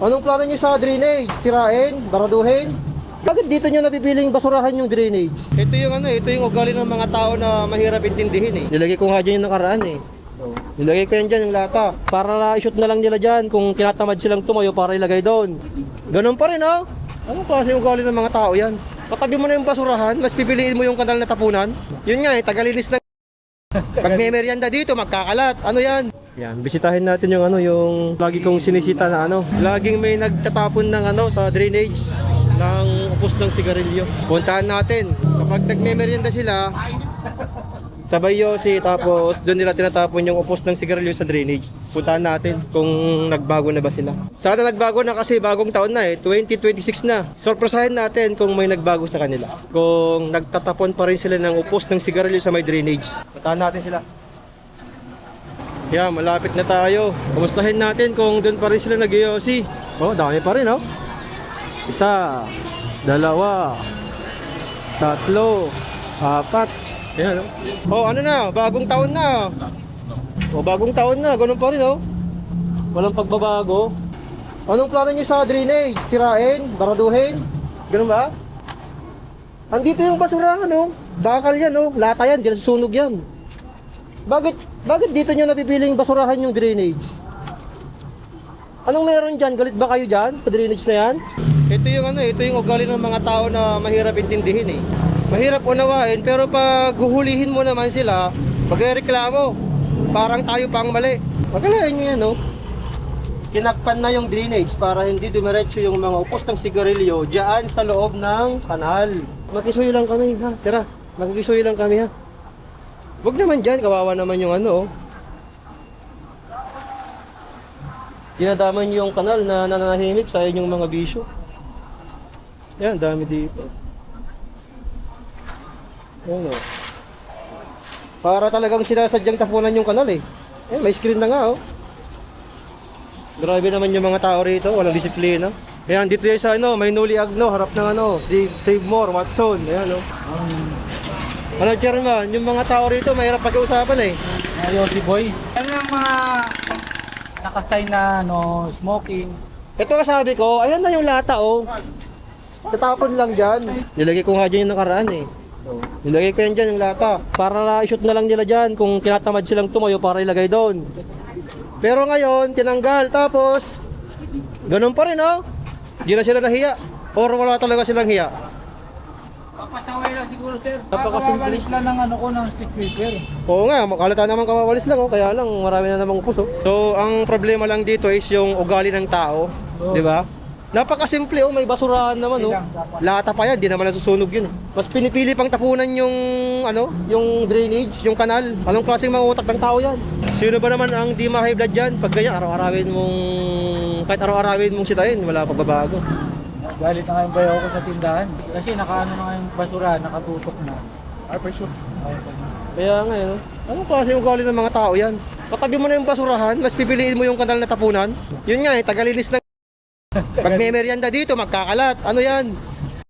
Anong plano nyo sa drainage? Sirain? Baraduhin? Bakit dito nyo nabibiling basurahan yung drainage? Ito yung ugali ng mga tao na mahirap intindihin eh. Nilagay ko nga dyan yung nakaraan eh. Nilagay ko yan dyan yung lata. Para i-shoot na lang nila dyan kung tinatamad silang tumayo para ilagay doon. Ganun pa rin oh. Anong klase ugali ng mga tao yan? Patabi mo na yung basurahan, mas pipiliin mo yung kanal na tapunan. Yun nga eh, tagalinis na. Pag may merienda dito, magkakalat. Ano yan? Yan, bisitahin natin yung yung lagi kong sinisita na laging may nagtatapon ng sa drainage ng upos ng sigarilyo. Puntahan natin. Kapag nagme-merienda sila, sabay yosi, tapos doon nila tinatapon yung upos ng sigarilyo sa drainage. Puntahan natin kung nagbago na ba sila. Sana nagbago na kasi bagong taon na 2026 na. Surpresahin natin kung may nagbago sa kanila. Kung nagtatapon pa rin sila ng upos ng sigarilyo sa may drainage. Puntahan natin sila. Yan, malapit na tayo. Kumustahin natin kung doon pa rin sila nag-yosi. Oh, dami pa rin Isa, dalawa, tatlo, apat. Yan ano na, bagong taon na. Bagong taon na, ganun pa rin Walang pagbabago. Anong plano nyo sa drainage? Sirain? Baraduhin? Ganun ba? Andito yung basurahan Bakal yan lata yan, susunog yan. Bakit dito nyo nabibiling basurahan yung drainage? Anong meron dyan? Galit ba kayo dyan? Sa drainage na yan? Ito yung ugali ng mga tao na mahirap intindihin eh. Mahirap unawain, pero pag huhulihin mo naman sila, magreklamo. Parang tayo pang mali. Magalain nyo yan Kinakpan na yung drainage para hindi dumiretso yung mga upos ng sigarilyo dyan sa loob ng kanal. Makisuyo lang kami ha, sira. Makikisuyo lang kami ha. Huwag naman dyan, kawawa naman yung Dinadaman yung kanal na nananahimik sa inyong mga bisyo. Yan, dami dito. Yan Para talagang sinasadyang tapunan yung kanal eh. May screen na nga Grabe naman yung mga tao rito, walang disiplina. Ayan, dito yung sa may Nuli Agno, harap ng Save More, Watson. Ayan Chairman, yung mga tao rito mahirap pag-uusapan eh. Yosi boy. Ano lang mga nakasign na no smoking. Ito nga sabi ko, ayan na yung lata Tatapon lang dyan. Nilagay ko nga dyan yung nakaraan eh. Nilagay ko yan dyan yung lata. Para i-shoot na lang nila dyan kung tinatamad silang tumayo para ilagay doon. Pero ngayon, tinanggal. Tapos, ganun pa rin Di na sila nahiya. Or wala talaga silang hiya. Papasaway lang siguro sir. Napakasimple. Kawawalis lang ng ng stick sweeper. Oo nga, makalata naman kawawalis lang kaya lang marami na namang upos So, ang problema lang dito is yung ugali ng tao, di ba? Napakasimple may basurahan naman Lata pa yan, di naman nasusunog yun Mas pinipili pang tapunan yung yung drainage, yung kanal. Anong klaseng mga utak ng tao yan? Sino ba naman ang di ma-high blood dyan? Pag ganyan, kahit araw-arawin mong sitahin, wala pagbabago. Galit na kayong bayaw ko sa tindahan. Kasi nakaano na kayong basura, nakatutok na. Sure. Kaya nga anong klase ugali ng mga tao yan? Patabi mo na yung basurahan, mas pipiliin mo yung kanal na tapunan. Yun nga tagalinis na. Pag may merienda dito, magkakalat. Ano yan?